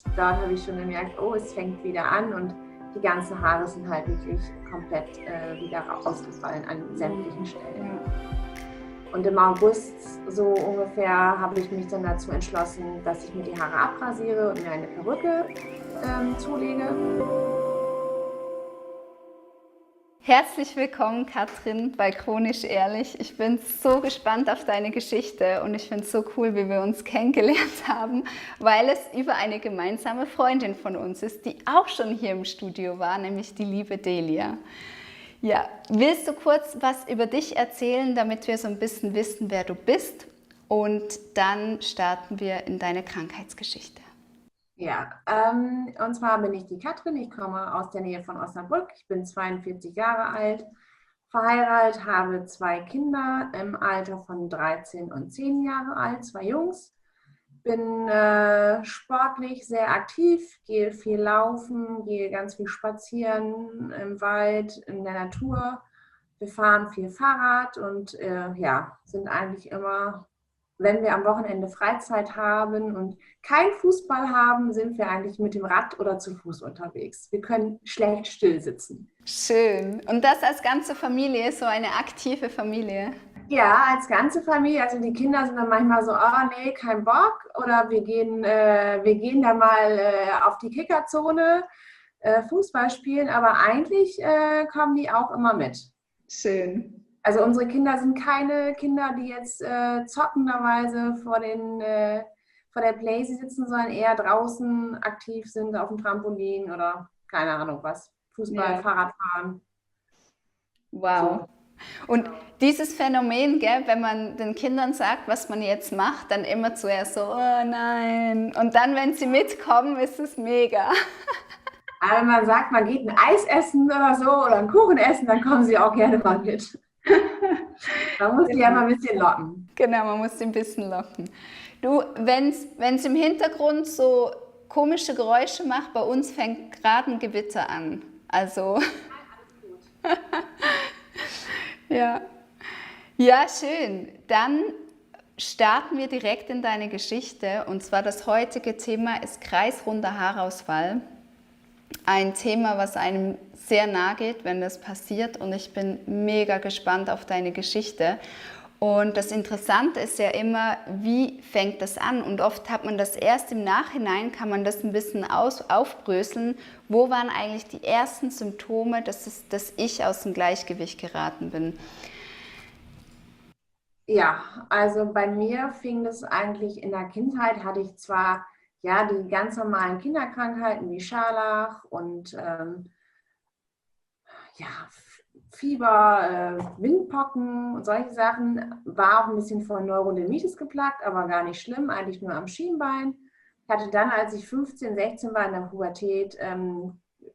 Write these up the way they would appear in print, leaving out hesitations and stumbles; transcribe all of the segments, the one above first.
dort habe ich schon gemerkt, oh, es fängt wieder an und die ganzen Haare sind halt wirklich komplett wieder ausgefallen an sämtlichen Stellen. Und im August so ungefähr habe ich mich dann dazu entschlossen, dass ich mir die Haare abrasiere und mir eine Perücke zulege. Herzlich willkommen, Katrin, bei Chronisch Ehrlich. Ich bin so gespannt auf deine Geschichte und ich finde es so cool, wie wir uns kennengelernt haben, weil es über eine gemeinsame Freundin von uns ist, die auch schon hier im Studio war, nämlich die liebe Delia. Ja, willst du kurz was über dich erzählen, damit wir so ein bisschen wissen, wer du bist? Und dann starten wir in deine Krankheitsgeschichte. Ja, und zwar bin ich die Katrin, ich komme aus der Nähe von Osnabrück, ich bin 42 Jahre alt, verheiratet, habe 2 Kinder im Alter von 13 und 10 Jahre alt, 2 Jungs, bin sportlich sehr aktiv, gehe viel laufen, gehe ganz viel spazieren im Wald, in der Natur. Wir fahren viel Fahrrad und ja, sind eigentlich immer, wenn wir am Wochenende Freizeit haben und kein Fußball haben, sind wir eigentlich mit dem Rad oder zu Fuß unterwegs. Wir können schlecht still sitzen. Schön. Und das als ganze Familie, so eine aktive Familie. Ja, als ganze Familie, also die Kinder sind dann manchmal so, oh nee, kein Bock, oder wir gehen da mal auf die Kickerzone Fußball spielen, aber eigentlich kommen die auch immer mit. Schön. Also unsere Kinder sind keine Kinder, die jetzt zockenderweise vor der Playsee sitzen, sondern eher draußen aktiv sind auf dem Trampolin oder keine Ahnung was. Fußball, Ja. Fahrradfahren. Wow. So. Und dieses Phänomen, gell, wenn man den Kindern sagt, was man jetzt macht, dann immer zuerst so, oh nein. Und dann, wenn sie mitkommen, ist es mega. Aber wenn man sagt, man geht ein Eis essen oder so oder einen Kuchen essen, dann kommen sie auch gerne mal mit. Man muss die ja mal ein bisschen locken. Genau, man muss sie ein bisschen locken. Du, wenn's im Hintergrund so komische Geräusche macht, bei uns fängt gerade ein Gewitter an. Also, ja. Ja, schön. Dann starten wir direkt in deine Geschichte. Und zwar das heutige Thema ist kreisrunder Haarausfall. Ein Thema, was einem sehr nahe geht, wenn das passiert. Und ich bin mega gespannt auf deine Geschichte. Und das Interessante ist ja immer, wie fängt das an? Und oft hat man das erst im Nachhinein, kann man das ein bisschen aufbröseln. Wo waren eigentlich die ersten Symptome, dass ich aus dem Gleichgewicht geraten bin? Ja, also bei mir fing das eigentlich in der Kindheit, hatte ich zwar ja die ganz normalen Kinderkrankheiten wie Scharlach und ja, Fieber, Windpocken und solche Sachen, war auch ein bisschen von Neurodermitis geplagt, aber gar nicht schlimm, eigentlich nur am Schienbein. Ich hatte dann, als ich 15, 16 war in der Pubertät,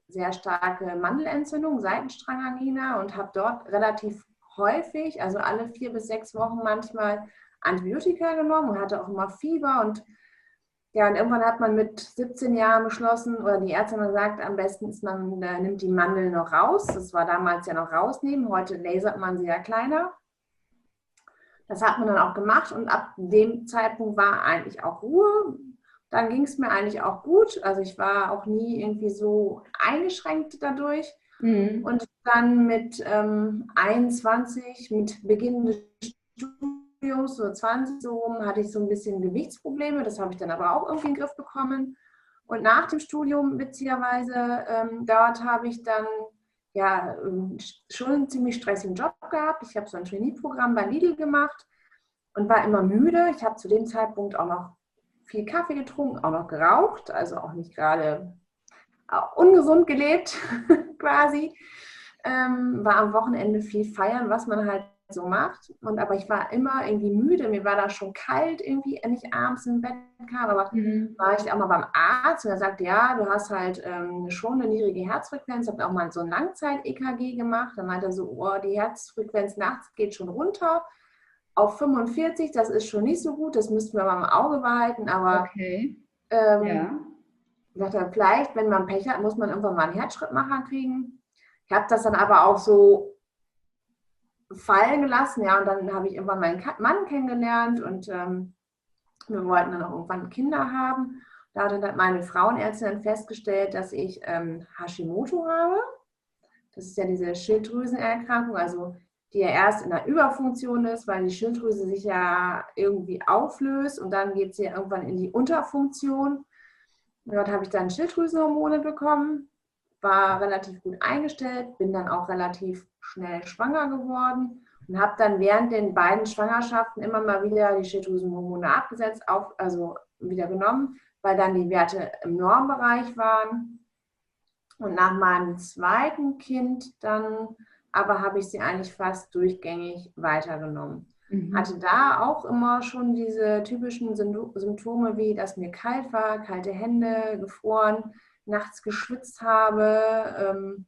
sehr starke Mandelentzündung, Seitenstrangangina und habe dort relativ häufig, also alle 4 bis 6 Wochen manchmal Antibiotika genommen und hatte auch immer Fieber und ja, und irgendwann hat man mit 17 Jahren beschlossen, oder die Ärztin hat gesagt, am besten ist man nimmt die Mandeln noch raus. Das war damals ja noch rausnehmen, heute lasert man sie ja kleiner. Das hat man dann auch gemacht und ab dem Zeitpunkt war eigentlich auch Ruhe. Dann ging es mir eigentlich auch gut. Also ich war auch nie irgendwie so eingeschränkt dadurch. Mhm. Und dann mit 21, mit Beginn des Studiums, so 20 so, hatte ich so ein bisschen Gewichtsprobleme. Das habe ich dann aber auch irgendwie in den Griff bekommen. Und nach dem Studium, witzigerweise, dort habe ich dann ja schon einen ziemlich stressigen Job gehabt. Ich habe so ein Trainee-Programm bei Lidl gemacht und war immer müde. Ich habe zu dem Zeitpunkt auch noch viel Kaffee getrunken, auch noch geraucht, also auch nicht gerade ungesund gelebt quasi. War am Wochenende viel feiern, was man halt so macht. Aber ich war immer irgendwie müde. Mir war da schon kalt irgendwie, wenn ich abends im Bett kam. Aber Mhm. war ich auch mal beim Arzt und er sagte, ja, du hast halt schon eine niedrige Herzfrequenz. Ich habe auch mal so ein Langzeit-EKG gemacht. Dann meinte er so, oh, die Herzfrequenz nachts geht schon runter auf 45. Das ist schon nicht so gut. Das müssten wir mal im Auge behalten. Aber Okay. ähm, Ja. sagt er, vielleicht, wenn man Pech hat, muss man irgendwann mal einen Herzschrittmacher kriegen. Ich habe das dann aber auch so fallen gelassen, ja, und dann habe ich irgendwann meinen Mann kennengelernt und wir wollten dann auch irgendwann Kinder haben. Da hat dann meine Frauenärztin dann festgestellt, dass ich Hashimoto habe. Das ist ja diese Schilddrüsenerkrankung, also die ja erst in der Überfunktion ist, weil die Schilddrüse sich ja irgendwie auflöst und dann geht sie ja irgendwann in die Unterfunktion. Und dort habe ich dann Schilddrüsenhormone bekommen, war relativ gut eingestellt, bin dann auch relativ schnell schwanger geworden und habe dann während den beiden Schwangerschaften immer mal wieder die Schilddrüsenhormone abgesetzt, also wieder genommen, weil dann die Werte im Normbereich waren. Und nach meinem zweiten Kind dann aber habe ich sie eigentlich fast durchgängig weitergenommen. Hatte da auch immer schon diese typischen Symptome, wie dass mir kalt war, kalte Hände, gefroren, nachts geschwitzt habe.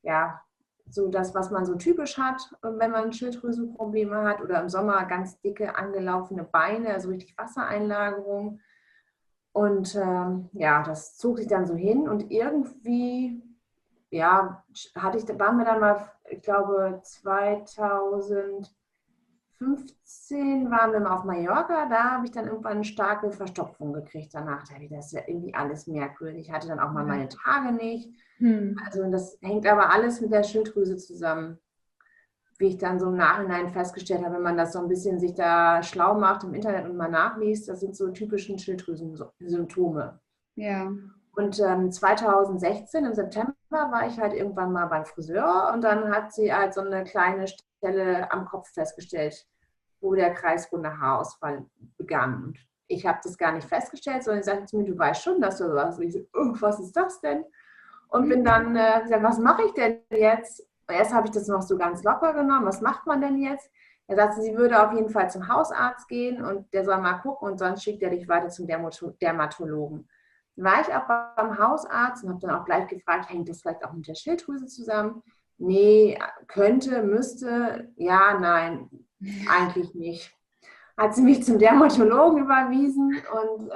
Ja, so das, was man so typisch hat, wenn man Schilddrüsenprobleme hat, oder im Sommer ganz dicke, angelaufene Beine, also richtig Wassereinlagerung. Und ja, das zog sich dann so hin und irgendwie, ja, waren wir dann mal, ich glaube 2015 waren wir mal auf Mallorca, da habe ich dann irgendwann eine starke Verstopfung gekriegt danach. Da habe ich, das ist ja irgendwie alles merkwürdig. Ich hatte dann auch mal meine Tage nicht. Also das hängt aber alles mit der Schilddrüse zusammen, wie ich dann so im Nachhinein festgestellt habe, wenn man das so ein bisschen sich da schlau macht im Internet und mal nachliest, das sind so typische Schilddrüsensymptome. Ja. Und 2016 im September war ich halt irgendwann mal beim Friseur und dann hat sie halt so eine kleine Stelle am Kopf festgestellt, wo der kreisrunde Haarausfall begann. Und ich habe das gar nicht festgestellt, sondern sie sagte zu mir, du weißt schon, dass du sowas. Und ich so, oh, was ist das denn? Und bin dann gesagt, was mache ich denn jetzt? Und erst habe ich das noch so ganz locker genommen, was macht man denn jetzt? Er sagte, sie würde auf jeden Fall zum Hausarzt gehen und der soll mal gucken und sonst schickt er dich weiter zum Dermatologen. Dann war ich auch beim Hausarzt und habe dann auch gleich gefragt, hängt das vielleicht auch mit der Schilddrüse zusammen? Nee, könnte, müsste, ja, nein, eigentlich nicht. Hat sie mich zum Dermatologen überwiesen und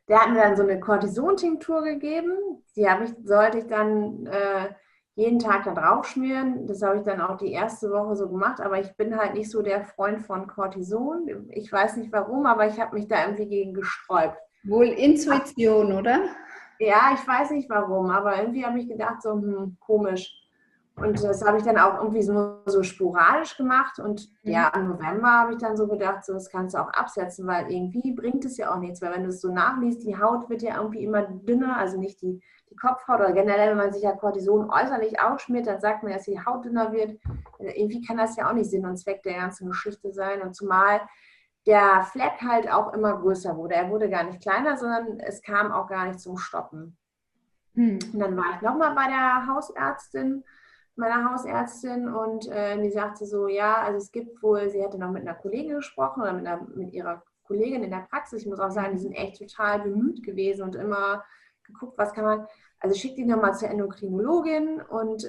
der hat mir dann so eine Cortison-Tinktur gegeben. Sollte ich dann jeden Tag da drauf schmieren. Das habe ich dann auch die erste Woche so gemacht, aber ich bin halt nicht so der Freund von Cortison. Ich weiß nicht warum, aber ich habe mich da irgendwie gegen gesträubt. Wohl Intuition, oder? Ja, ich weiß nicht warum, aber irgendwie habe ich gedacht, so komisch. Und das habe ich dann auch irgendwie so sporadisch gemacht. Und ja, im November habe ich dann so gedacht, so, das kannst du auch absetzen, weil irgendwie bringt es ja auch nichts. Weil wenn du es so nachliest, die Haut wird ja irgendwie immer dünner, also nicht die Kopfhaut oder generell, wenn man sich ja Cortison äußerlich aufschmiert, dann sagt man, dass die Haut dünner wird. Irgendwie kann das ja auch nicht Sinn und Zweck der ganzen Geschichte sein. Und zumal der Fleck halt auch immer größer wurde. Er wurde gar nicht kleiner, sondern es kam auch gar nicht zum Stoppen. Und dann war ich nochmal bei der meiner Hausärztin und die sagte so, ja, also es gibt wohl, sie hätte noch mit einer Kollegin gesprochen oder mit ihrer Kollegin in der Praxis. Ich muss auch sagen, die sind echt total bemüht gewesen und immer geguckt, was kann man, also schickt die nochmal zur Endokrinologin und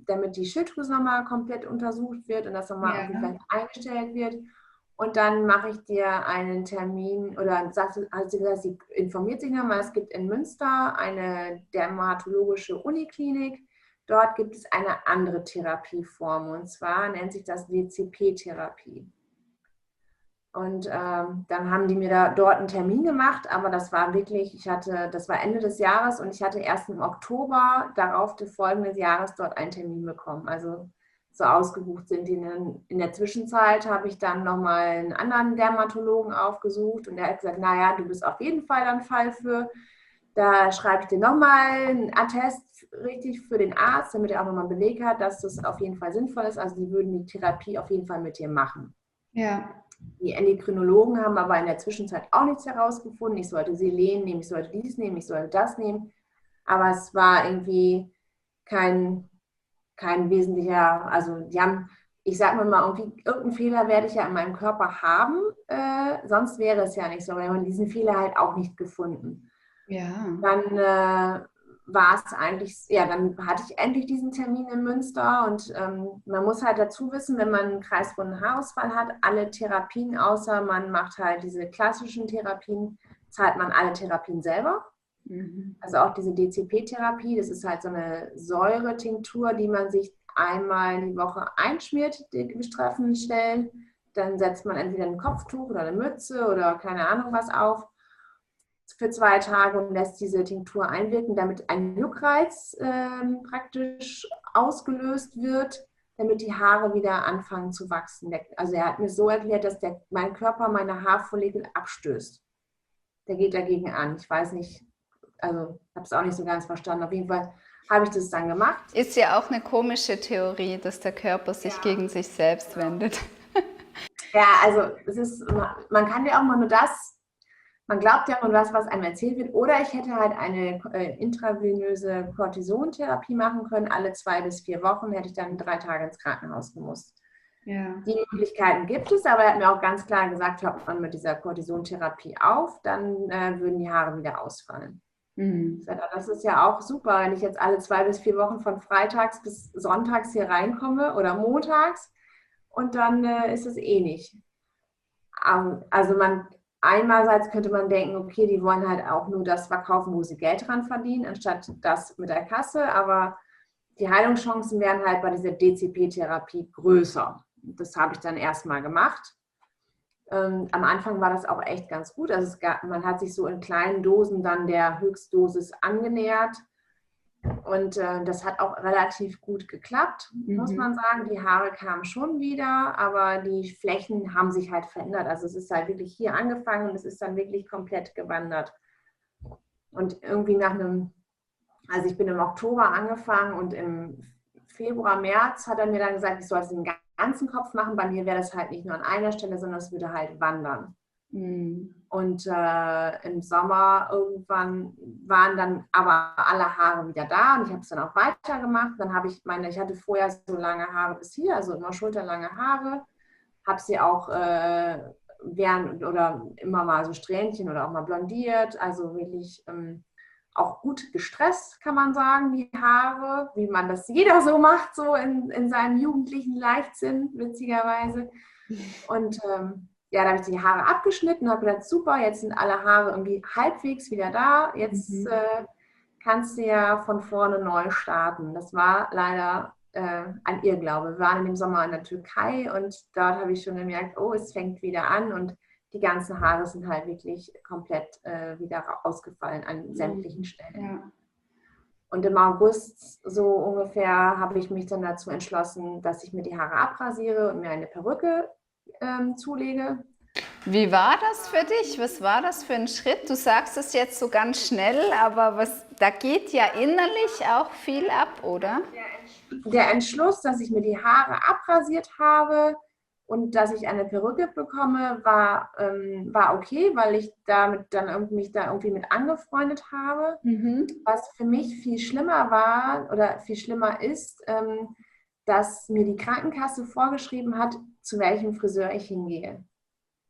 damit die Schilddrüse nochmal komplett untersucht wird und das nochmal vielleicht eingestellt wird. Und dann mache ich dir einen Termin oder hat sie gesagt, sie informiert sich nochmal, es gibt in Münster eine dermatologische Uniklinik. Dort gibt es eine andere Therapieform und zwar nennt sich das DCP-Therapie. Und dann haben die mir dort einen Termin gemacht, aber das war wirklich, das war Ende des Jahres und ich hatte erst im Oktober darauf des folgenden Jahres dort einen Termin bekommen. Also so ausgebucht sind die. In der Zwischenzeit habe ich dann nochmal einen anderen Dermatologen aufgesucht und der hat gesagt, naja, du bist auf jeden Fall ein Fall für. Da schreibe ich dir nochmal einen Attest richtig für den Arzt, damit er auch nochmal einen Beleg hat, dass das auf jeden Fall sinnvoll ist. Also die würden die Therapie auf jeden Fall mit dir machen. Ja. Die Endokrinologen haben aber in der Zwischenzeit auch nichts herausgefunden. Ich sollte Selen nehmen, ich sollte dies nehmen, ich sollte das nehmen. Aber es war irgendwie kein wesentlicher, also die haben, ich sag mal, irgendwie, irgendeinen Fehler werde ich ja in meinem Körper haben, sonst wäre es ja nicht so, aber diesen Fehler halt auch nicht gefunden. Ja. Dann war es eigentlich, ja, dann hatte ich endlich diesen Termin in Münster und man muss halt dazu wissen, wenn man einen kreisrunden Haarausfall hat, alle Therapien, außer man macht halt diese klassischen Therapien, zahlt man alle Therapien selber. Also auch diese DCP-Therapie, das ist halt so eine Säuretinktur, die man sich einmal die Woche einschmiert, die betreffenden Stellen. Dann setzt man entweder ein Kopftuch oder eine Mütze oder keine Ahnung was auf. für 2 Tage und lässt diese Tinktur einwirken, damit ein Juckreiz praktisch ausgelöst wird, damit die Haare wieder anfangen zu wachsen. Also er hat mir so erklärt, dass mein Körper meine Haarfollikel abstößt. Der geht dagegen an. Ich weiß nicht, also habe es auch nicht so ganz verstanden. Auf jeden Fall habe ich das dann gemacht. Ist ja auch eine komische Theorie, dass der Körper sich gegen sich selbst wendet. Ja, also man kann ja auch mal nur das, man glaubt ja nur das, was einem erzählt wird. Oder ich hätte halt eine intravenöse Cortisontherapie machen können. Alle 2 bis 4 Wochen hätte ich dann 3 Tage ins Krankenhaus gemusst. Ja. Die Möglichkeiten gibt es, aber er hat mir auch ganz klar gesagt, hört man mit dieser Cortisontherapie auf, dann würden die Haare wieder ausfallen. Mhm. Das ist ja auch super, wenn ich jetzt alle 2 bis 4 Wochen von freitags bis sonntags hier reinkomme oder montags und dann ist es eh nicht. Also einerseits könnte man denken, okay, die wollen halt auch nur das verkaufen, wo sie Geld dran verdienen, anstatt das mit der Kasse, aber die Heilungschancen wären halt bei dieser DCP-Therapie größer. Das habe ich dann erstmal gemacht. Am Anfang war das auch echt ganz gut. Also man hat sich so in kleinen Dosen dann der Höchstdosis angenähert. Und das hat auch relativ gut geklappt, muss man sagen. Die Haare kamen schon wieder, aber die Flächen haben sich halt verändert. Also es ist halt wirklich hier angefangen und es ist dann wirklich komplett gewandert. Und irgendwie also ich bin im Oktober angefangen und im Februar, März hat er mir dann gesagt, ich soll es den ganzen Kopf machen. Bei mir wäre das halt nicht nur an einer Stelle, sondern es würde halt wandern. Und im Sommer irgendwann waren dann aber alle Haare wieder da und ich habe es dann auch weitergemacht. Dann habe ich hatte vorher so lange Haare bis hier, also immer schulterlange Haare, habe sie auch oder immer mal so Strähnchen oder auch mal blondiert, also wirklich auch gut gestresst, kann man sagen, die Haare, wie man das jeder so macht, so in seinem jugendlichen Leichtsinn, witzigerweise. Und da habe ich die Haare abgeschnitten und habe gedacht, super, jetzt sind alle Haare irgendwie halbwegs wieder da. Jetzt kannst du ja von vorne neu starten. Das war leider ein Irrglaube. Wir waren in dem Sommer in der Türkei und dort habe ich schon gemerkt, oh, es fängt wieder an und die ganzen Haare sind halt wirklich komplett wieder ausgefallen an sämtlichen Stellen. Ja. Und im August so ungefähr habe ich mich dann dazu entschlossen, dass ich mir die Haare abrasiere und mir eine Perücke zulege. Wie war das für dich? Was war das für ein Schritt? Du sagst es jetzt so ganz schnell, aber da geht ja innerlich auch viel ab, oder? Der Entschluss, dass ich mir die Haare abrasiert habe und dass ich eine Perücke bekomme, war okay, weil ich mich da irgendwie mit angefreundet habe. Was für mich viel schlimmer war oder viel schlimmer ist, dass mir die Krankenkasse vorgeschrieben hat, zu welchem Friseur ich hingehe.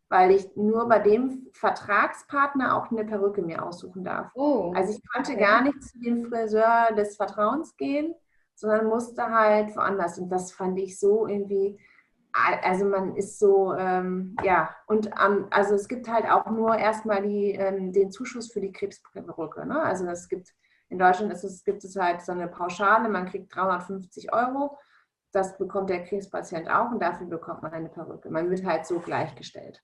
Weil ich nur bei dem Vertragspartner auch eine Perücke mir aussuchen darf. Oh, also ich konnte gar nicht zu dem Friseur des Vertrauens gehen, sondern musste halt woanders. Und das fand ich so irgendwie, also man ist so, und also es gibt halt auch nur erstmal den Zuschuss für die Krebsperücke. Ne? Also in Deutschland gibt es halt so eine Pauschale, man kriegt 350 €. Das bekommt der Krebspatient auch und dafür bekommt man eine Perücke. Man wird halt so gleichgestellt.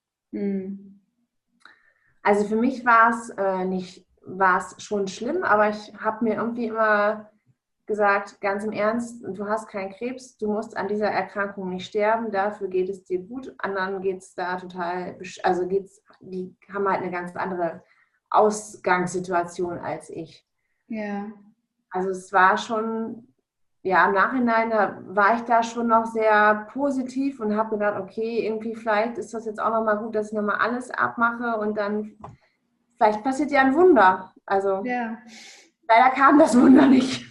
Also für mich war es schon schlimm, aber ich habe mir irgendwie immer gesagt, ganz im Ernst, du hast keinen Krebs, du musst an dieser Erkrankung nicht sterben, dafür geht es dir gut. Anderen geht es da total, also die haben halt eine ganz andere Ausgangssituation als ich. Ja. Also es war schon, ja, im Nachhinein war ich da schon noch sehr positiv und habe gedacht, okay, irgendwie vielleicht ist das jetzt auch nochmal gut, dass ich nochmal alles abmache und dann vielleicht passiert ja ein Wunder. Also leider kam das Wunder nicht.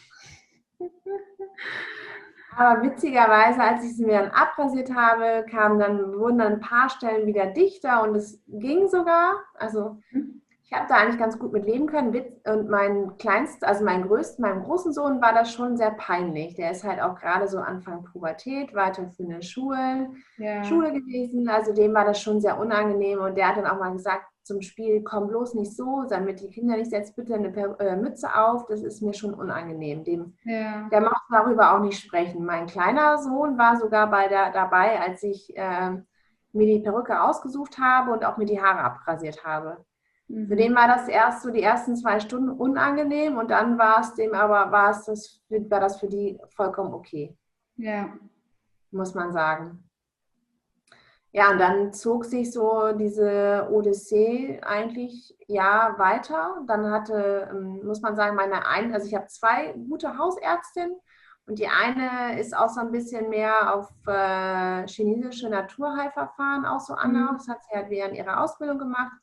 Aber witzigerweise, als ich sie mir dann abrasiert habe, wurden dann ein paar Stellen wieder dichter und es ging sogar. Also ich habe da eigentlich ganz gut mit leben können. Und meinem großen Sohn war das schon sehr peinlich. Der ist halt auch gerade so Anfang Pubertät, weiterführende Schule gewesen. Also dem war das schon sehr unangenehm. Und der hat dann auch mal gesagt zum Spiel, komm bloß nicht so, damit die Kinder nicht, setz bitte eine Mütze auf. Das ist mir schon unangenehm. Der mochte darüber auch nicht sprechen. Mein kleiner Sohn war sogar dabei, als ich mir die Perücke ausgesucht habe und auch mir die Haare abrasiert habe. Für den war das erst so die ersten 2 Stunden unangenehm und dann war das für die vollkommen okay, Ja. muss man sagen. Ja, und dann zog sich so diese Odyssee eigentlich ja weiter. Dann muss man sagen, also ich habe 2 gute Hausärztinnen und die eine ist auch so ein bisschen mehr auf chinesische Naturheilverfahren auch so anders. Das hat sie halt während ihrer Ausbildung gemacht.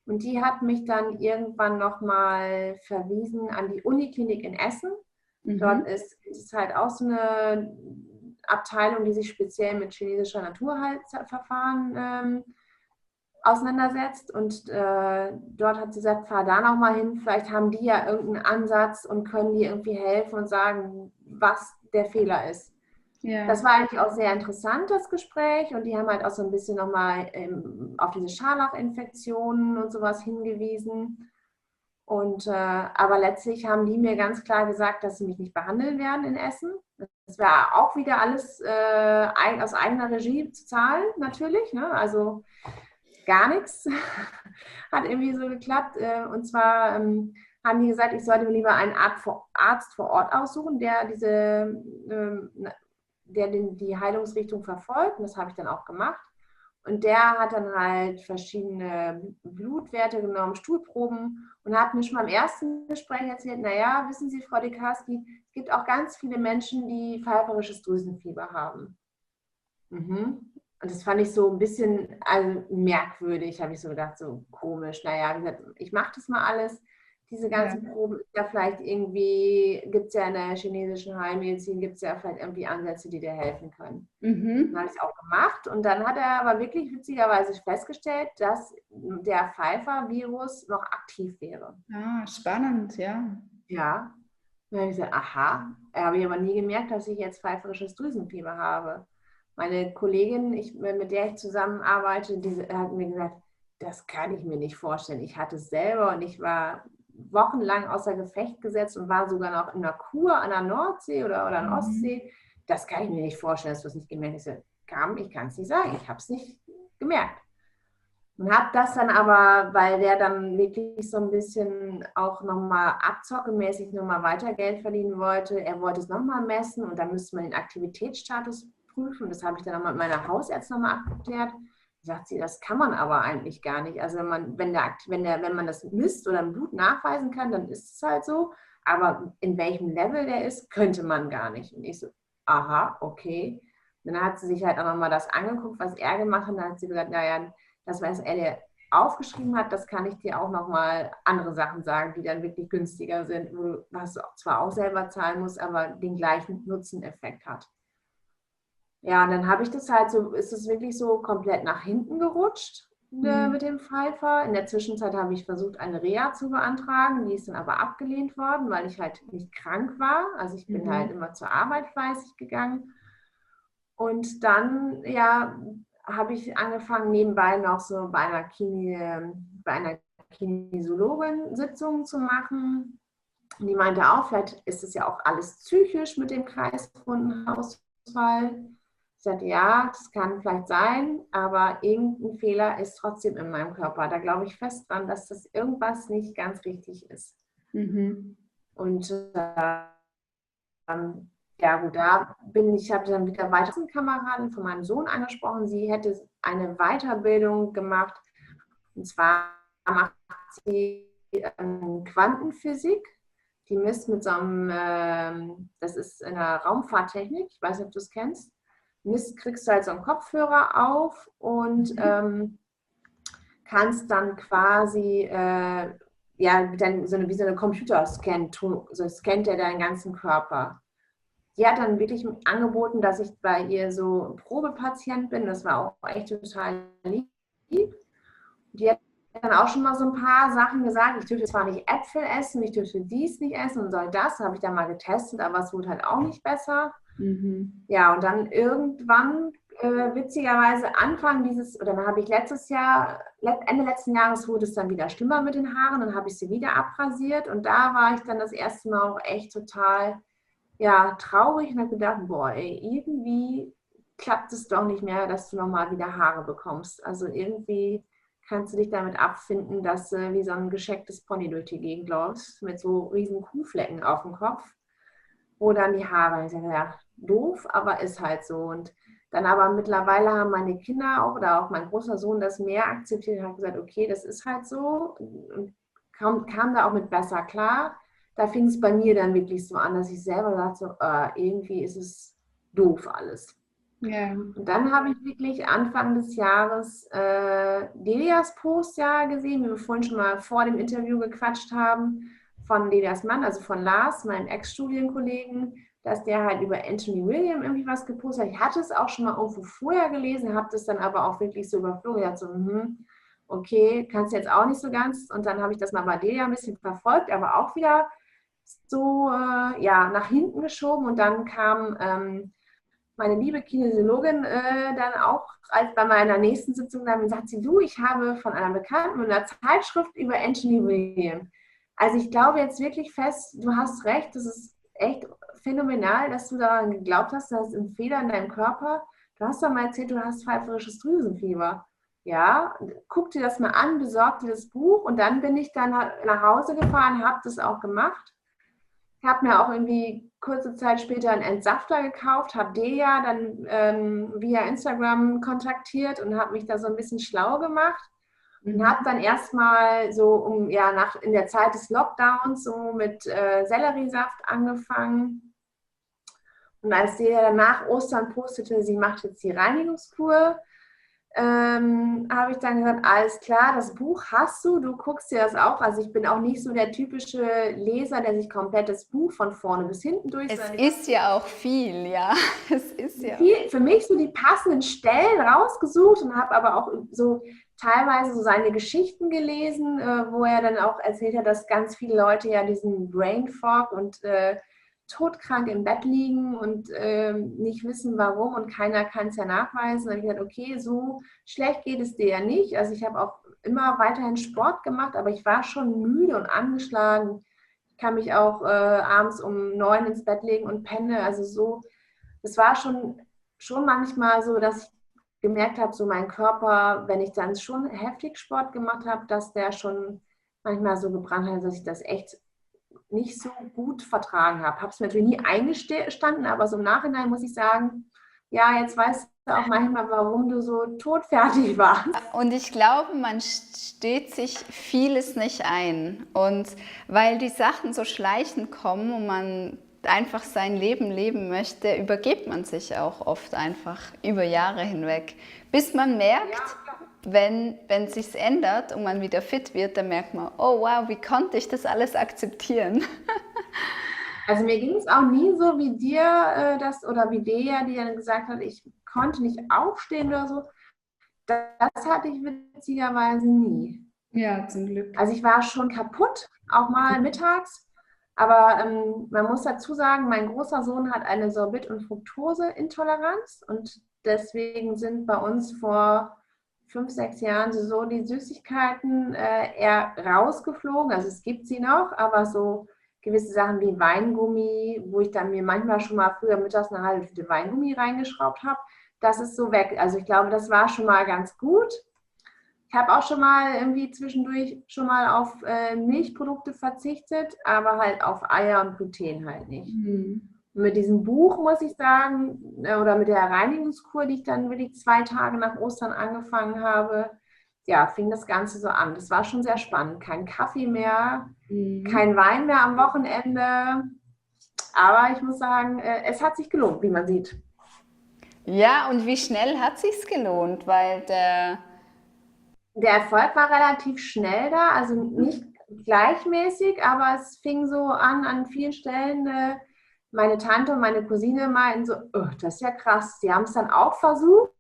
Und die hat mich dann irgendwann nochmal verwiesen an die Uniklinik in Essen. Dort ist es halt auch so eine Abteilung, die sich speziell mit chinesischer Naturheilverfahren auseinandersetzt. Und dort hat sie gesagt, fahr da nochmal hin, vielleicht haben die ja irgendeinen Ansatz und können dir irgendwie helfen und sagen, was der Fehler ist. Ja. Das war eigentlich auch sehr interessant, das Gespräch. Und die haben halt auch so ein bisschen nochmal auf diese Scharlachinfektionen und sowas hingewiesen. Aber letztlich haben die mir ganz klar gesagt, dass sie mich nicht behandeln werden in Essen. Das war auch wieder alles aus eigener Regie zu zahlen, natürlich. Ne? Also gar nichts hat irgendwie so geklappt. Und zwar haben die gesagt, ich sollte mir lieber einen Arzt vor Ort aussuchen, der die Heilungsrichtung verfolgt. Und das habe ich dann auch gemacht. Und der hat dann halt verschiedene Blutwerte genommen, Stuhlproben und hat mir schon beim ersten Gespräch erzählt, naja, wissen Sie, Frau Dekarski, es gibt auch ganz viele Menschen, die pfeiferisches Drüsenfieber haben. Und das fand ich so ein bisschen merkwürdig, habe ich so gedacht, so komisch. Naja, wie gesagt, ich mache das mal alles. Diese ganzen Proben, ja vielleicht irgendwie, gibt es ja in der chinesischen Heilmedizin, gibt es ja vielleicht irgendwie Ansätze, die dir helfen können. Dann habe ich es auch gemacht und dann hat er aber wirklich witzigerweise festgestellt, dass der Pfeifer-Virus noch aktiv wäre. Ah, spannend, ja. Ja. Dann habe ich gesagt, aha, habe ich aber nie gemerkt, dass ich jetzt pfeiferisches Drüsenfieber habe. Meine Kollegin, mit der ich zusammenarbeite, die hat mir gesagt, das kann ich mir nicht vorstellen. Ich hatte es selber und ich war wochenlang außer Gefecht gesetzt und war sogar noch in einer Kur an der Nordsee oder an der Ostsee. Das kann ich mir nicht vorstellen, dass du es nicht gemerkt hast. Ich kann es nicht sagen, ich habe es nicht gemerkt. Und habe das dann aber, weil der dann wirklich so ein bisschen auch nochmal abzockemäßig nochmal weiter Geld verdienen wollte, er wollte es nochmal messen und dann müsste man den Aktivitätsstatus prüfen. Das habe ich dann nochmal mit meiner Hausärztin nochmal abgeklärt. Sagt sie, das kann man aber eigentlich gar nicht. Also wenn man das misst oder im Blut nachweisen kann, dann ist es halt so. Aber in welchem Level der ist, könnte man gar nicht. Und ich so, aha, okay. Und dann hat sie sich halt auch nochmal das angeguckt, was er gemacht hat. Und dann hat sie gesagt, naja, das, was er dir aufgeschrieben hat, das kann ich dir auch nochmal andere Sachen sagen, die dann wirklich günstiger sind, was du zwar auch selber zahlen musst, aber den gleichen Nutzeneffekt hat. Ja, und dann habe ich das halt so, ist es wirklich so komplett nach hinten gerutscht mit dem Pfeifer. In der Zwischenzeit habe ich versucht, eine Reha zu beantragen, die ist dann aber abgelehnt worden, weil ich halt nicht krank war. Also ich bin halt immer zur Arbeit fleißig gegangen. Und dann, ja, habe ich angefangen, nebenbei noch so bei einer Kinesiologin Sitzungen zu machen. Und die meinte auch, vielleicht ist es ja auch alles psychisch mit dem kreisrunden Haarausfall. Ich sagte, ja, das kann vielleicht sein, aber irgendein Fehler ist trotzdem in meinem Körper. Da glaube ich fest dran, dass das irgendwas nicht ganz richtig ist. Und ja gut, ich habe dann wieder weitere Kameradin von meinem Sohn angesprochen. Sie hätte eine Weiterbildung gemacht. Und zwar macht sie Quantenphysik. Die misst mit so einem, das ist in der Raumfahrttechnik, ich weiß nicht, ob du es kennst, kriegst du halt so einen Kopfhörer auf und kannst dann quasi, wie so eine Computerscan, so scannt er deinen ganzen Körper. Die hat dann wirklich angeboten, dass ich bei ihr so Probepatient bin. Das war auch echt total lieb. Die hat dann auch schon mal so ein paar Sachen gesagt. Ich dürfte zwar nicht Äpfel essen, ich dürfte dies nicht essen und soll das. Habe ich dann mal getestet, aber es wurde halt auch nicht besser. Ja, und dann irgendwann, witzigerweise dann habe ich Ende letzten Jahres wurde es dann wieder schlimmer mit den Haaren. Dann habe ich sie wieder abrasiert und da war ich dann das erste Mal auch echt total traurig und habe gedacht, boah, ey, irgendwie klappt es doch nicht mehr, dass du nochmal wieder Haare bekommst. Also irgendwie kannst du dich damit abfinden, dass du wie so ein geschecktes Pony durch die Gegend läufst, mit so riesen Kuhflecken auf dem Kopf, wo dann die Haare, ich sage, ja, doof, aber ist halt so. Und dann aber mittlerweile haben meine Kinder auch oder auch mein großer Sohn das mehr akzeptiert und hat gesagt, okay, das ist halt so. Und kam da auch mit besser klar. Da fing es bei mir dann wirklich so an, dass ich selber sagte, so, irgendwie ist es doof alles. Ja. Und dann habe ich wirklich Anfang des Jahres Delias Post ja gesehen, wie wir vorhin schon mal vor dem Interview gequatscht haben, von Delias Mann, also von Lars, meinem Ex-Studienkollegen, dass der halt über Anthony William irgendwie was gepostet hat. Ich hatte es auch schon mal irgendwo vorher gelesen, habe das dann aber auch wirklich so überflogen. Ich dachte so, okay, kannst du jetzt auch nicht so ganz. Und dann habe ich das mal bei Delia ein bisschen verfolgt, aber auch wieder so nach hinten geschoben. Und dann kam meine liebe Kinesiologin dann auch, als bei meiner nächsten Sitzung, dann sagt sie, du, ich habe von einer Bekannten in einer Zeitschrift über Anthony William. Also ich glaube jetzt wirklich fest, du hast recht, das ist echt phänomenal, dass du daran geglaubt hast, dass es ein Fehler in deinem Körper. Du hast doch mal erzählt, du hast pfeiferisches Drüsenfieber. Ja, guck dir das mal an, besorg dir das Buch und dann bin ich dann nach Hause gefahren, habe das auch gemacht. Ich habe mir auch irgendwie kurze Zeit später einen Entsafter gekauft, habe Deja dann via Instagram kontaktiert und habe mich da so ein bisschen schlau gemacht und habe dann erstmal so in der Zeit des Lockdowns so mit Selleriesaft angefangen. Und als Deja dann nach Ostern postete, sie macht jetzt die Reinigungskur, habe ich dann gesagt, alles klar, das Buch hast du guckst dir das auch. Also ich bin auch nicht so der typische Leser, der sich komplett das Buch von vorne bis hinten Es durchliest. ist ja auch viel, ja. Es ist ja Für mich so die passenden Stellen rausgesucht und habe aber auch so teilweise so seine Geschichten gelesen, wo er dann auch erzählt hat, dass ganz viele Leute ja diesen Brain Fog und todkrank im Bett liegen und nicht wissen, warum und keiner kann es ja nachweisen. Dann habe ich gesagt, okay, so schlecht geht es dir ja nicht. Also ich habe auch immer weiterhin Sport gemacht, aber ich war schon müde und angeschlagen. Ich kann mich auch abends um 9 ins Bett legen und penne. Also so, es war schon manchmal so, dass ich gemerkt habe, so mein Körper, wenn ich dann schon heftig Sport gemacht habe, dass der schon manchmal so gebrannt hat, dass ich das echt nicht so gut vertragen habe. Habe es mir natürlich nie eingestanden, aber so im Nachhinein muss ich sagen, ja, jetzt weißt du auch manchmal, warum du so todfertig warst. Und ich glaube, man steht sich vieles nicht ein. Und weil die Sachen so schleichend kommen und man einfach sein Leben leben möchte, übergibt man sich auch oft einfach über Jahre hinweg. Bis man merkt, wenn es sich ändert und man wieder fit wird, dann merkt man, oh wow, wie konnte ich das alles akzeptieren? Also mir ging es auch nie so wie dir oder wie Deja, die dann gesagt hat, ich konnte nicht aufstehen oder so. Das hatte ich witzigerweise nie. Ja, zum Glück. Also ich war schon kaputt, auch mal mittags. Aber man muss dazu sagen, mein großer Sohn hat eine Sorbit- und Fructoseintoleranz und deswegen sind bei uns vor 5, 6 Jahren so die Süßigkeiten eher rausgeflogen. Also es gibt sie noch, aber so gewisse Sachen wie Weingummi, wo ich dann mir manchmal schon mal früher mittags eine halbe Tüte Weingummi reingeschraubt habe, das ist so weg. Also ich glaube, das war schon mal ganz gut. Ich habe auch schon mal irgendwie zwischendurch schon mal auf Milchprodukte verzichtet, aber halt auf Eier und Gluten halt nicht. Und mit diesem Buch muss ich sagen, oder mit der Reinigungskur, die ich dann wirklich 2 Tage nach Ostern angefangen habe, ja, fing das Ganze so an. Das war schon sehr spannend. Kein Kaffee mehr, kein Wein mehr am Wochenende. Aber ich muss sagen, es hat sich gelohnt, wie man sieht. Ja, und wie schnell hat sich's gelohnt? Weil Der Erfolg war relativ schnell da, also nicht gleichmäßig, aber es fing so an vielen Stellen. Meine Tante und meine Cousine meinten so, oh, das ist ja krass. Die haben es dann auch versucht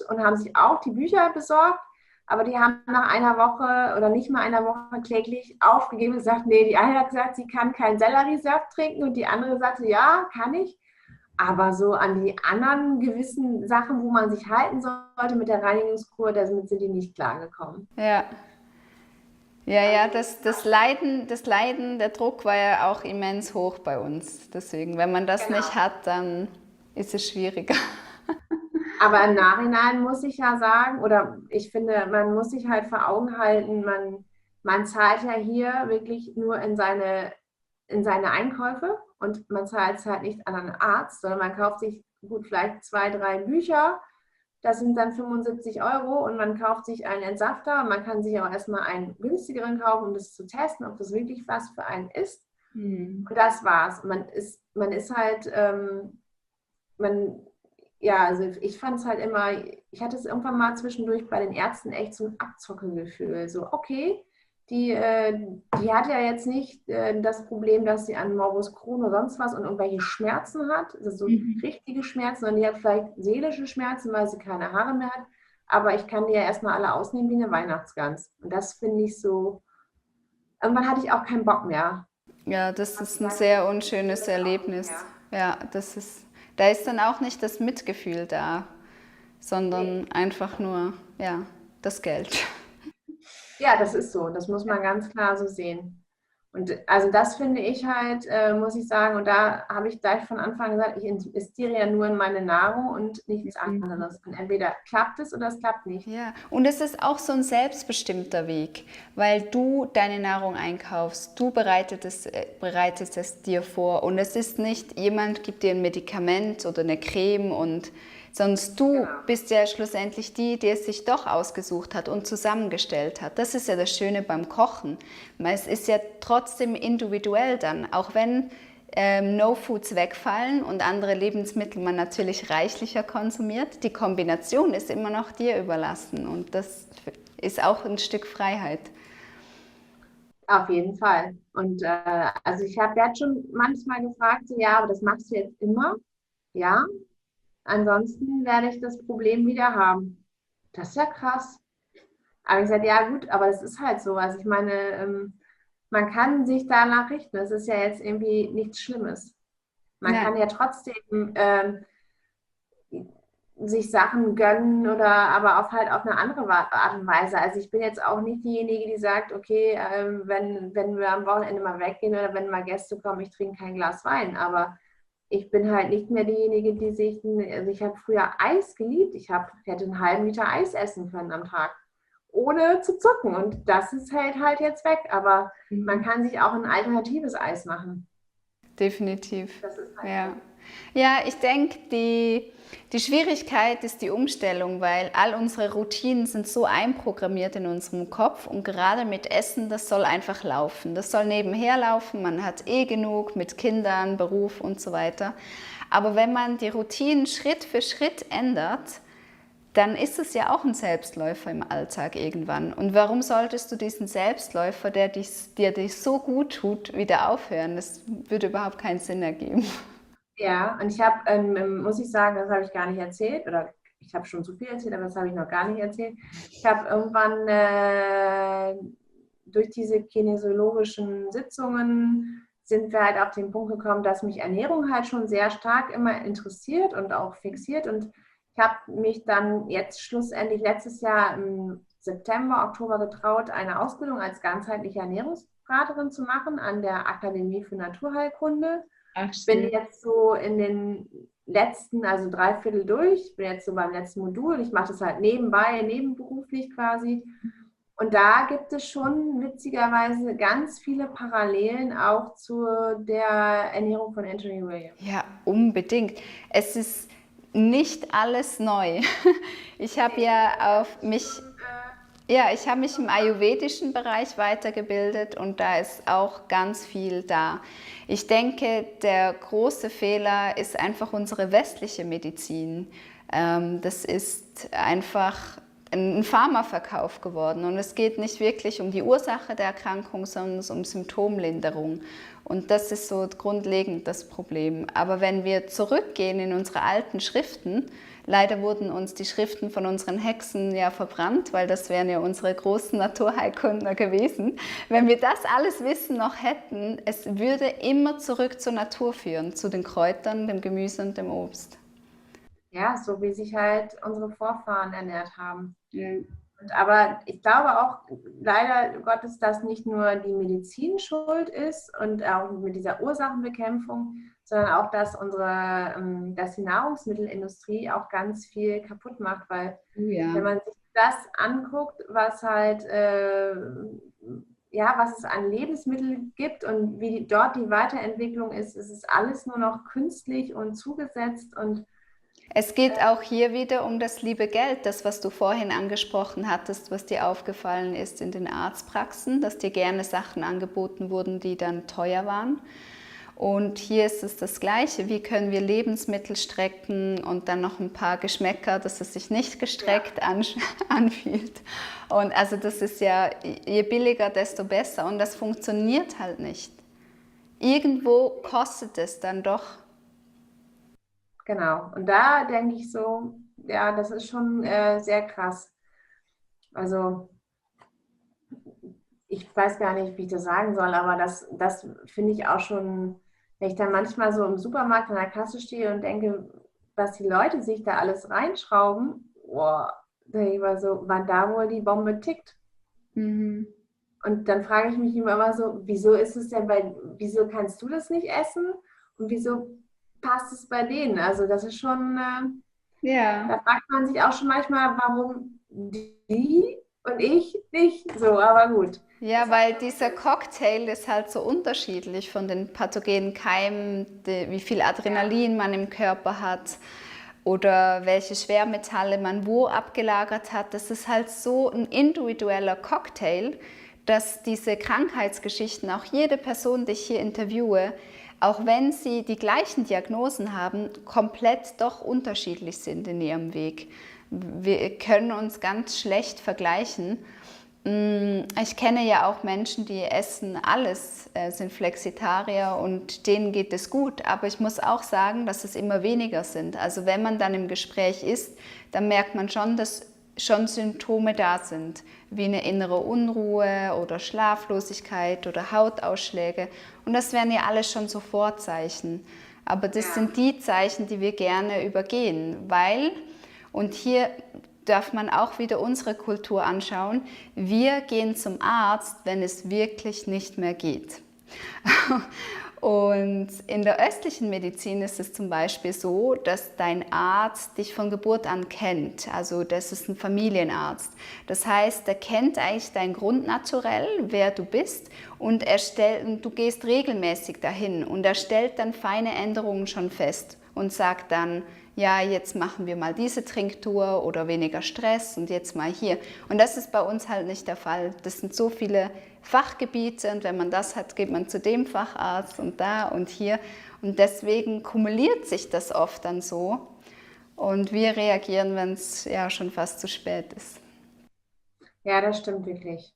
und haben sich auch die Bücher besorgt, aber die haben nach einer Woche oder nicht mal einer Woche kläglich aufgegeben und gesagt, nee, die eine hat gesagt, sie kann keinen Selleriesaft trinken und die andere sagte, ja, kann ich. Aber so an die anderen gewissen Sachen, wo man sich halten sollte mit der Reinigungskur, damit sind die nicht klargekommen. ja. Ja, das Leiden, der Druck war ja auch immens hoch bei uns. Deswegen, wenn man das nicht hat, dann ist es schwieriger. Aber im Nachhinein muss ich ja sagen, oder ich finde, man muss sich halt vor Augen halten, man zahlt ja hier wirklich nur in seine Einkäufe und man zahlt es halt nicht an einen Arzt, sondern man kauft sich gut vielleicht 2, 3 Bücher. Das sind dann 75 € und man kauft sich einen Entsafter. Man kann sich auch erstmal einen günstigeren kaufen, um das zu testen, ob das wirklich was für einen ist. Und das war's. Man ist halt, man, ja, also ich fand es halt immer, ich hatte es irgendwann mal zwischendurch bei den Ärzten echt so ein Abzockegefühl. So, okay, die hat ja jetzt nicht das Problem, dass sie an Morbus Crohn oder sonst was und irgendwelche Schmerzen hat, also so richtige Schmerzen, sondern die hat vielleicht seelische Schmerzen, weil sie keine Haare mehr hat. Aber ich kann die ja erstmal alle ausnehmen wie eine Weihnachtsgans. Und das finde ich so, irgendwann hatte ich auch keinen Bock mehr. Ja, das ist ein sehr unschönes Erlebnis. Ja, da ist dann auch nicht das Mitgefühl da, Nee. sondern einfach nur, ja, das Geld. Ja, das ist so. Das muss man ganz klar so sehen. Und also das finde ich halt, muss ich sagen, und da habe ich gleich von Anfang an gesagt, ich investiere ja nur in meine Nahrung und nichts anderes. Und entweder klappt es oder es klappt nicht. Ja, und es ist auch so ein selbstbestimmter Weg, weil du deine Nahrung einkaufst, du bereitest es dir vor und es ist nicht, jemand gibt dir ein Medikament oder eine Creme und sonst du Genau. bist ja schlussendlich die, die es sich doch ausgesucht hat und zusammengestellt hat. Das ist ja das Schöne beim Kochen. Es ist ja trotzdem individuell dann, auch wenn No-Foods wegfallen und andere Lebensmittel man natürlich reichlicher konsumiert. Die Kombination ist immer noch dir überlassen und das ist auch ein Stück Freiheit. Auf jeden Fall. Und also ich habe jetzt schon manchmal gefragt, so, ja, aber das machst du jetzt immer? Ja, ansonsten werde ich das Problem wieder haben. Das ist ja krass. Aber ich sagte, ja gut, aber das ist halt so. Also ich meine, man kann sich danach richten. Das ist ja jetzt irgendwie nichts Schlimmes. Man Nein. kann ja trotzdem sich Sachen gönnen oder aber auch halt auf eine andere Art und Weise. Also ich bin jetzt auch nicht diejenige, die sagt, okay, wenn wir am Wochenende mal weggehen oder wenn mal Gäste kommen, ich trinke kein Glas Wein. Aber ich bin halt nicht mehr diejenige, die sich, also ich habe früher Eis geliebt. Ich hätte einen halben Liter Eis essen können am Tag, ohne zu zucken. Und das ist halt jetzt weg. Aber man kann sich auch ein alternatives Eis machen. Definitiv. Das ist halt Ja. so. Ja, ich denke, die Schwierigkeit ist die Umstellung, weil all unsere Routinen sind so einprogrammiert in unserem Kopf und gerade mit Essen, das soll einfach laufen. Das soll nebenher laufen, man hat eh genug mit Kindern, Beruf und so weiter. Aber wenn man die Routinen Schritt für Schritt ändert, dann ist es ja auch ein Selbstläufer im Alltag irgendwann. Und warum solltest du diesen Selbstläufer, der dich so gut tut, wieder aufhören? Das würde überhaupt keinen Sinn ergeben. Ja, und ich habe, muss ich sagen, das habe ich gar nicht erzählt, oder ich habe schon zu viel erzählt, aber das habe ich noch gar nicht erzählt. Ich habe irgendwann durch diese kinesiologischen Sitzungen sind wir halt auf den Punkt gekommen, dass mich Ernährung halt schon sehr stark immer interessiert und auch fixiert. Und ich habe mich dann jetzt schlussendlich letztes Jahr im September, Oktober getraut, eine Ausbildung als ganzheitliche Ernährungsberaterin zu machen an der Akademie für Naturheilkunde. Ach, Bin schön. jetzt so in den letzten, also 3/4 durch, bin jetzt so beim letzten Modul. Ich mache das halt nebenbei, nebenberuflich quasi. Und da gibt es schon witzigerweise ganz viele Parallelen auch zu der Ernährung von Anthony Williams. Ja, unbedingt. Es ist nicht alles neu. Ich habe ja auf mich Ja, ich habe mich im ayurvedischen Bereich weitergebildet und da ist auch ganz viel da. Ich denke, der große Fehler ist einfach unsere westliche Medizin. Das ist einfach ein Pharmaverkauf geworden und es geht nicht wirklich um die Ursache der Erkrankung, sondern um Symptomlinderung. Und das ist so grundlegend das Problem. Aber wenn wir zurückgehen in unsere alten Schriften, leider wurden uns die Schriften von unseren Hexen ja verbrannt, weil das wären ja unsere großen Naturheilkundler gewesen. Wenn wir das alles Wissen noch hätten, es würde immer zurück zur Natur führen, zu den Kräutern, dem Gemüse und dem Obst. Ja, so wie sich halt unsere Vorfahren ernährt haben. Ja. Aber ich glaube auch, leider Gottes, dass nicht nur die Medizin schuld ist und auch mit dieser Ursachenbekämpfung, sondern auch, dass die Nahrungsmittelindustrie auch ganz viel kaputt macht, weil Oh ja. wenn man sich das anguckt, was halt, ja, was es an Lebensmitteln gibt und wie dort die Weiterentwicklung ist, ist es alles nur noch künstlich und zugesetzt und Es geht auch hier wieder um das liebe Geld, das, was du vorhin angesprochen hattest, was dir aufgefallen ist in den Arztpraxen, dass dir gerne Sachen angeboten wurden, die dann teuer waren. Und hier ist es das Gleiche. Wie können wir Lebensmittel strecken und dann noch ein paar Geschmäcker, dass es sich nicht gestreckt anfühlt. Und also das ist ja, je billiger, desto besser. Und das funktioniert halt nicht. Irgendwo kostet es dann doch. genau. Und da denke ich so, ja, das ist schon sehr krass. Also ich weiß gar nicht, wie ich das sagen soll, aber das finde ich auch schon, wenn ich dann manchmal so im Supermarkt an der Kasse stehe und denke, was die Leute sich da alles reinschrauben, boah, da denke ich mal so, wann da wohl die Bombe tickt. Mhm. Und dann frage ich mich immer so, wieso kannst du das nicht essen und wieso passt es bei denen? Also das ist schon, Ja. da fragt man sich auch schon manchmal, warum die und ich nicht so, aber gut. Ja, weil dieser Cocktail ist halt so unterschiedlich von den pathogenen Keimen, wie viel Adrenalin man im Körper hat oder welche Schwermetalle man wo abgelagert hat. Das ist halt so ein individueller Cocktail, dass diese Krankheitsgeschichten, auch jede Person, die ich hier interviewe, auch wenn sie die gleichen Diagnosen haben, komplett doch unterschiedlich sind in ihrem Weg. Wir können uns ganz schlecht vergleichen. Ich kenne ja auch Menschen, die essen alles, sind Flexitarier und denen geht es gut. Aber ich muss auch sagen, dass es immer weniger sind. Also wenn man dann im Gespräch ist, dann merkt man schon, dass schon Symptome da sind, wie eine innere Unruhe oder Schlaflosigkeit oder Hautausschläge. Und das wären ja alles schon so Vorzeichen. Aber das sind die Zeichen, die wir gerne übergehen, weil, und hier darf man auch wieder unsere Kultur anschauen, wir gehen zum Arzt, wenn es wirklich nicht mehr geht. Und in der östlichen Medizin ist es zum Beispiel so, dass dein Arzt dich von Geburt an kennt. Also das ist ein Familienarzt. Das heißt, er kennt eigentlich dein Grundnaturell, wer du bist, und du gehst regelmäßig dahin und er stellt dann feine Änderungen schon fest und sagt dann, ja, jetzt machen wir mal diese Trinktour oder weniger Stress und jetzt mal hier. Und das ist bei uns halt nicht der Fall. Das sind so viele Fachgebiete und wenn man das hat, geht man zu dem Facharzt und da und hier. Und deswegen kumuliert sich das oft dann so und wir reagieren, wenn es ja schon fast zu spät ist. Ja, das stimmt wirklich.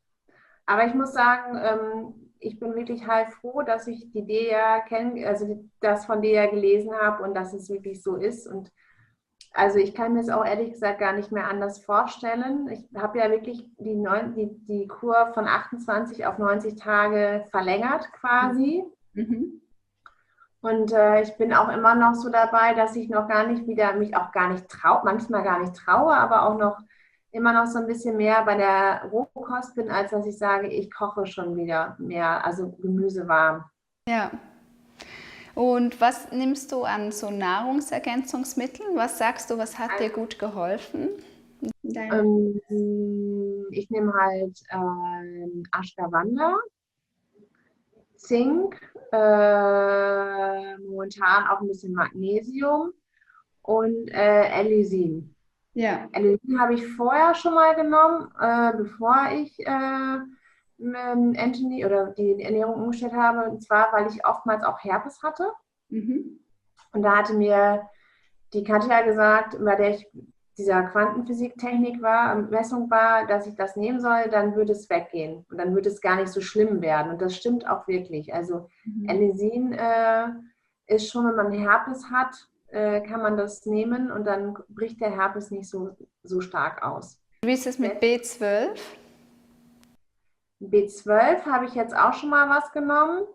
Aber ich muss sagen, ich bin wirklich heilfroh, dass ich die DEA kenne, also das von DEA gelesen habe und dass es wirklich so ist. Und also ich kann mir es auch ehrlich gesagt gar nicht mehr anders vorstellen. Ich habe ja wirklich die Kur von 28 auf 90 Tage verlängert quasi. Mhm. Und ich bin auch immer noch so dabei, dass ich noch gar nicht wieder, mich auch gar nicht traue, manchmal gar nicht traue, aber auch noch immer noch so ein bisschen mehr bei der Rohkost bin, als dass ich sage, ich koche schon wieder mehr, also Gemüse warm. Ja. Und was nimmst du an so Nahrungsergänzungsmitteln? Was sagst du, was hat dir gut geholfen? Dein Ich nehme halt Ashwagandha, Zink, momentan auch ein bisschen Magnesium und Lysin. Ja. Lysin habe ich vorher schon mal genommen, bevor ich Anthony oder die Ernährung umgestellt habe. Und zwar, weil ich oftmals auch Herpes hatte. Mhm. Und da hatte mir die Katja gesagt, bei der ich dieser Quantenphysiktechnik war, Messung war, dass ich das nehmen soll, dann würde es weggehen und dann würde es gar nicht so schlimm werden. Und das stimmt auch wirklich. Also Mhm. Lysin ist schon, wenn man Herpes hat, kann man das nehmen und dann bricht der Herpes nicht so stark aus. Wie ist es mit B12? B12 habe ich jetzt auch schon mal was genommen.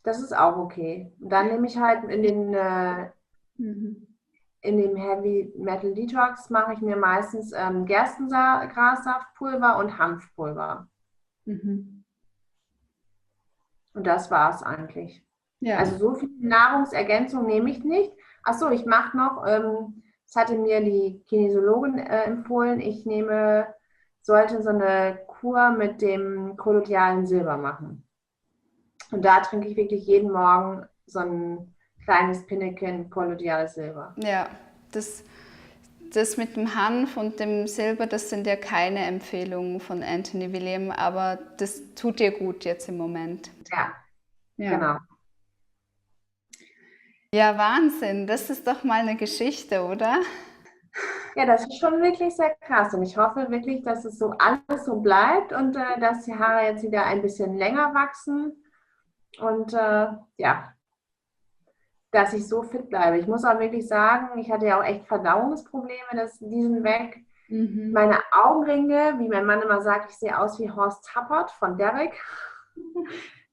Das ist auch okay. Und dann nehme ich halt in den Mhm. in dem Heavy Metal Detox mache ich mir meistens Gerstengrassaftpulver und Hanfpulver. Mhm. Und das war es eigentlich. Ja. Also so viel Nahrungsergänzung nehme ich nicht. Achso, ich mache noch, das hatte mir die Kinesiologin empfohlen, sollte so eine Kur mit dem kolloidalen Silber machen. Und da trinke ich wirklich jeden Morgen so ein kleines Pinneken kolloidales Silber. Ja, das mit dem Hanf und dem Silber, das sind ja keine Empfehlungen von Anthony William, aber das tut dir gut jetzt im Moment. Ja, Ja. genau. Ja, Wahnsinn, das ist doch mal eine Geschichte, oder? Ja, das ist schon wirklich sehr krass. Und ich hoffe wirklich, dass es so alles so bleibt und dass die Haare jetzt wieder ein bisschen länger wachsen. Und ja, dass ich so fit bleibe. Ich muss auch wirklich sagen, ich hatte ja auch echt Verdauungsprobleme, die sind weg. Mhm. Meine Augenringe, wie mein Mann immer sagt, ich sehe aus wie Horst Tappert von Derek,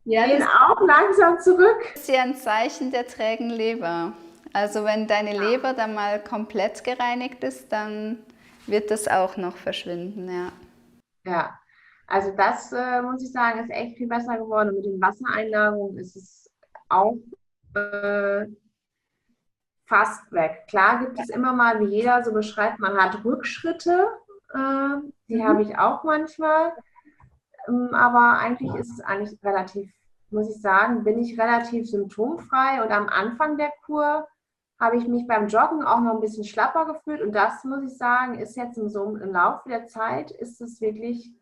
Ja, gehen das auch langsam zurück. ist ja ein Zeichen der trägen Leber. Also wenn deine Leber dann mal komplett gereinigt ist, dann wird das auch noch verschwinden, ja. Ja, also das muss ich sagen, ist echt viel besser geworden. Und mit den Wassereinlagerungen ist es auch fast weg. Klar gibt es immer mal, wie jeder so beschreibt, man hat Rückschritte. Die habe ich auch manchmal. Aber eigentlich ist es eigentlich relativ, muss ich sagen, bin ich relativ symptomfrei. Und am Anfang der Kur habe ich mich beim Joggen auch noch ein bisschen schlapper gefühlt. Und das, muss ich sagen, ist jetzt im Laufe der Zeit, ist es wirklich,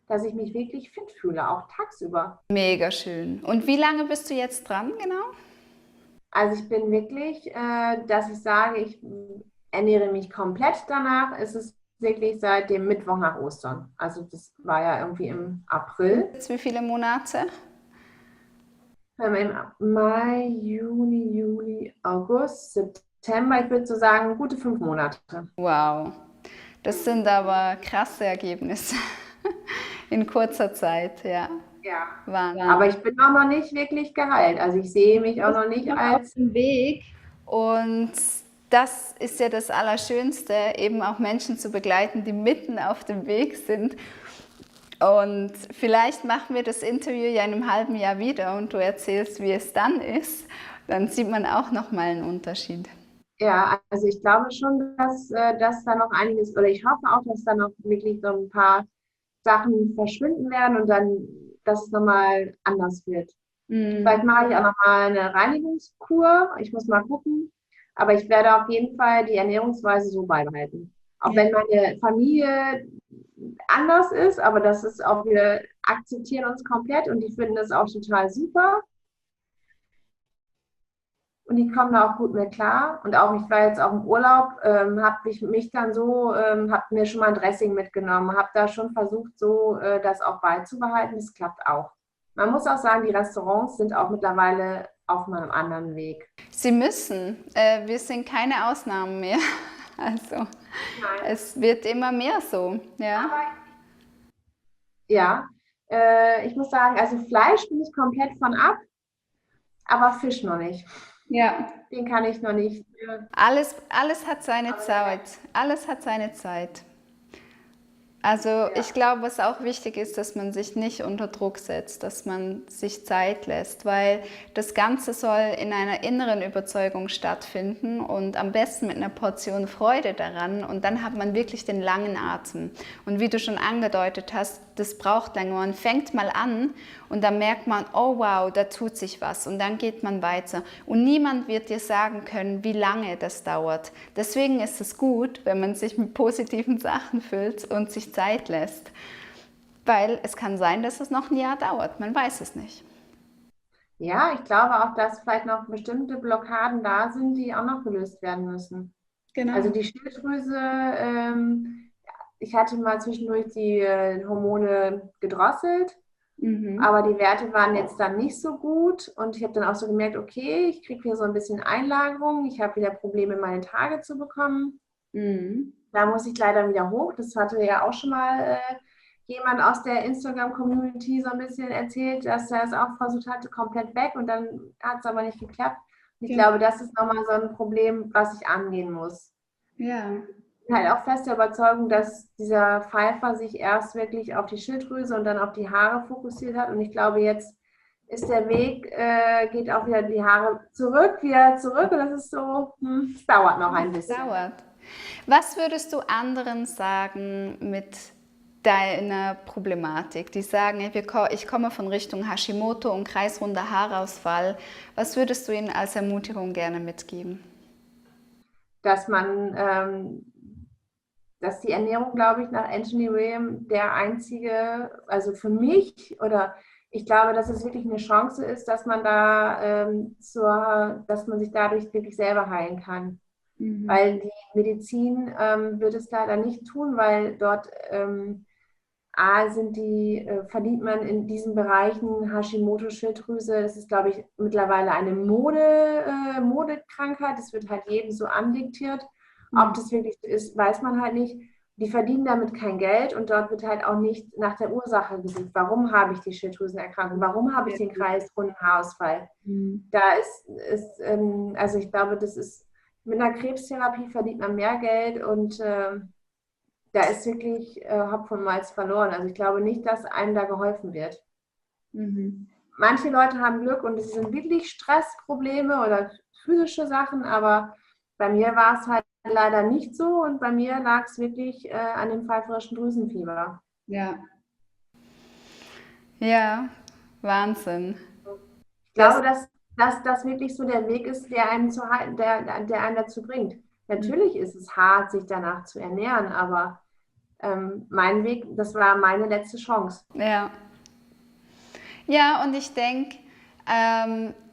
dass ich mich wirklich fit fühle, auch tagsüber. Mega schön. Und wie lange bist du jetzt dran, genau? Also ich bin wirklich, dass ich sage, ich ernähre mich komplett danach. Es ist wirklich seit dem Mittwoch nach Ostern. Also das war ja irgendwie im April. Jetzt wie viele Monate? Im Mai, Juni, Juli, August, September, ich würde so sagen, gute 5 Monate. Wow, das sind aber krasse Ergebnisse in kurzer Zeit, ja. Ja. Wahnsinn. Aber ich bin auch noch nicht wirklich geheilt. Also ich sehe mich auch noch nicht als... Auf dem Weg. Und das ist ja das Allerschönste, eben auch Menschen zu begleiten, die mitten auf dem Weg sind. Und vielleicht machen wir das Interview ja in einem halben Jahr wieder und du erzählst, wie es dann ist. Dann sieht man auch nochmal einen Unterschied. Ja, also ich glaube schon, dass da noch einiges, oder ich hoffe auch, dass da noch wirklich so ein paar Sachen verschwinden werden und dann, dass es nochmal anders wird. Vielleicht mache ich auch nochmal eine Reinigungskur. Ich muss mal gucken. Aber ich werde auf jeden Fall die Ernährungsweise so beibehalten. Auch wenn meine Familie anders ist, aber das ist auch, wir akzeptieren uns komplett und die finden das auch total super. Und die kommen da auch gut mit klar. Und auch, ich war jetzt auch im Urlaub, habe ich mich dann so, habe mir schon mal ein Dressing mitgenommen, habe da schon versucht, so das auch beizubehalten. Das klappt auch. Man muss auch sagen, die Restaurants sind auch mittlerweile auf einem anderen Weg. Sie müssen. Wir sind keine Ausnahmen mehr. Also Nein. es wird immer mehr so. Ja. Ja, ich muss sagen, also Fleisch bin ich komplett von ab, aber Fisch noch nicht. Ja. Den kann ich noch nicht. Alles hat seine Zeit. Alles hat seine Zeit. Also ich glaube, was auch wichtig ist, dass man sich nicht unter Druck setzt, dass man sich Zeit lässt, weil das Ganze soll in einer inneren Überzeugung stattfinden und am besten mit einer Portion Freude daran und dann hat man wirklich den langen Atem. Und wie du schon angedeutet hast, das braucht länger. Man fängt mal an und dann merkt man, oh wow, da tut sich was und dann geht man weiter. Und niemand wird dir sagen können, wie lange das dauert. Deswegen ist es gut, wenn man sich mit positiven Sachen füllt und sich Zeit lässt. Weil es kann sein, dass es noch ein Jahr dauert. Man weiß es nicht. Ja, ich glaube auch, dass vielleicht noch bestimmte Blockaden da sind, die auch noch gelöst werden müssen. Genau. Also die Schilddrüse, ich hatte mal zwischendurch die Hormone gedrosselt, aber die Werte waren jetzt dann nicht so gut und ich habe dann auch so gemerkt, okay, ich kriege hier so ein bisschen Einlagerung, ich habe wieder Probleme, meine Tage zu bekommen. Da muss ich leider wieder hoch. Das hatte ja auch schon mal jemand aus der Instagram-Community so ein bisschen erzählt, dass er es auch versucht hatte, komplett weg und dann hat es aber nicht geklappt. Und Ich glaube, das ist nochmal so ein Problem, was ich angehen muss. Ja. Ich bin halt auch fest der Überzeugung, dass dieser Pfeifer sich erst wirklich auf die Schilddrüse und dann auf die Haare fokussiert hat. Und ich glaube, jetzt ist der Weg, geht auch wieder die Haare wieder zurück. Und das ist so, es dauert noch ein bisschen. Dauert. Was würdest du anderen sagen mit deiner Problematik? Die sagen, ich komme von Richtung Hashimoto und kreisrunder Haarausfall. Was würdest du ihnen als Ermutigung gerne mitgeben? Dass dass die Ernährung, glaube ich, nach Anthony William der einzige, also für mich, oder ich glaube, dass es wirklich eine Chance ist, dass man dass man sich dadurch wirklich selber heilen kann. Weil die Medizin wird es leider nicht tun, weil dort verdient man in diesen Bereichen Hashimoto-Schilddrüse. Das ist, glaube ich, mittlerweile eine Modekrankheit. Das wird halt jedem so andiktiert. Ob das wirklich so ist, weiß man halt nicht. Die verdienen damit kein Geld und dort wird halt auch nicht nach der Ursache gesucht. Warum habe ich die Schilddrüsenerkrankung? Warum habe ich den kreisrunden Haarausfall? Also ich glaube, das ist mit einer Krebstherapie verdient man mehr Geld und da ist wirklich Hopfen und Malz verloren. Also ich glaube nicht, dass einem da geholfen wird. Manche Leute haben Glück und es sind wirklich Stressprobleme oder physische Sachen, aber bei mir war es halt leider nicht so und bei mir lag es wirklich an dem pfeiferischen Drüsenfieber. Ja. Ja, Wahnsinn. Ich glaube, dass das wirklich so der Weg ist, der einen dazu bringt. Natürlich ist es hart, sich danach zu ernähren, aber mein Weg, das war meine letzte Chance. Ja. Ja, und ich denke,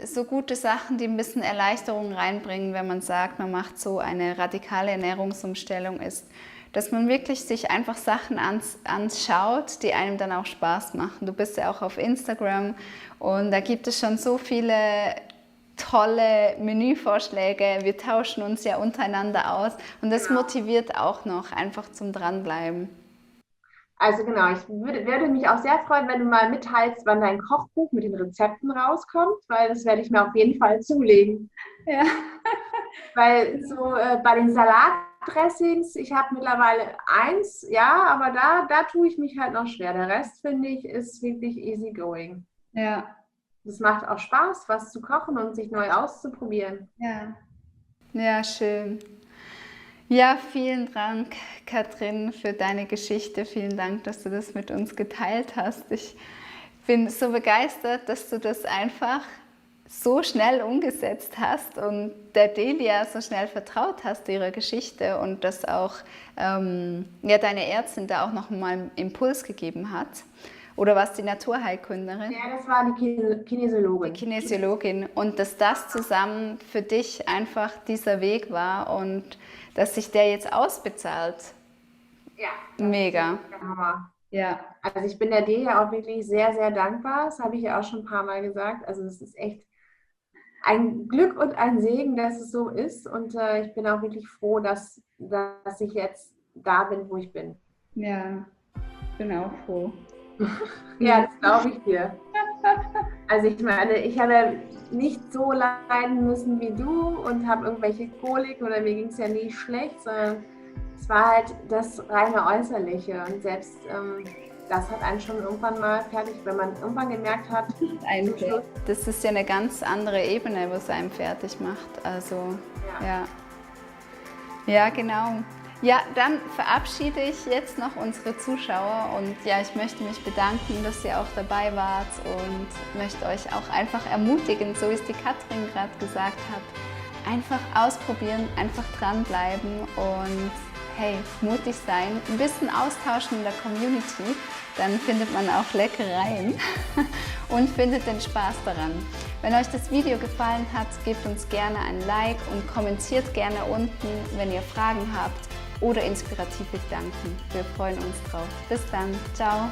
so gute Sachen, die ein bisschen Erleichterung reinbringen, wenn man sagt, man macht so eine radikale Ernährungsumstellung, ist, dass man wirklich sich einfach Sachen anschaut, die einem dann auch Spaß machen. Du bist ja auch auf Instagram und da gibt es schon so viele tolle Menüvorschläge. Wir tauschen uns ja untereinander aus und das motiviert auch noch einfach zum Dranbleiben. Also genau, ich würde mich auch sehr freuen, wenn du mal mitteilst, wann dein Kochbuch mit den Rezepten rauskommt, weil das werde ich mir auf jeden Fall zulegen. Ja. Weil so bei den Salatdressings, ich habe mittlerweile 1, ja, aber da tue ich mich halt noch schwer. Der Rest, finde ich, ist wirklich easy going. Ja. Es macht auch Spaß, was zu kochen und sich neu auszuprobieren. Ja. Ja, schön. Ja, vielen Dank, Katrin, für deine Geschichte. Vielen Dank, dass du das mit uns geteilt hast. Ich bin so begeistert, dass du das einfach so schnell umgesetzt hast und der Delia so schnell vertraut hast, ihrer Geschichte und dass auch deine Ärztin da auch noch mal einen Impuls gegeben hat. Oder war es die Naturheilkundlerin? Ja, das war die Kinesiologin. Die Kinesiologin. Und dass das zusammen für dich einfach dieser Weg war und dass sich der jetzt ausbezahlt. Ja. Mega. Hammer. Ja. Also ich bin der Delia auch wirklich sehr, sehr dankbar. Das habe ich ja auch schon ein paar Mal gesagt. Also es ist echt ein Glück und ein Segen, dass es so ist. Und ich bin auch wirklich froh, dass ich jetzt da bin, wo ich bin. Ja, ich bin auch froh. Ja, das glaube ich dir. Also ich meine, ich habe ja nicht so leiden müssen wie du und habe irgendwelche Koliken oder mir ging es ja nie schlecht, sondern es war halt das reine Äußerliche und selbst das hat einen schon irgendwann mal fertig, wenn man irgendwann gemerkt hat, das ist ja eine ganz andere Ebene, was einen fertig macht. Also ja, genau. Ja, dann verabschiede ich jetzt noch unsere Zuschauer und ja, ich möchte mich bedanken, dass ihr auch dabei wart und möchte euch auch einfach ermutigen, so wie es die Katrin gerade gesagt hat, einfach ausprobieren, einfach dranbleiben und hey, mutig sein, ein bisschen austauschen in der Community, dann findet man auch Leckereien und findet den Spaß daran. Wenn euch das Video gefallen hat, gebt uns gerne ein Like und kommentiert gerne unten, wenn ihr Fragen habt oder inspirative Gedanken. Wir freuen uns drauf. Bis dann. Ciao.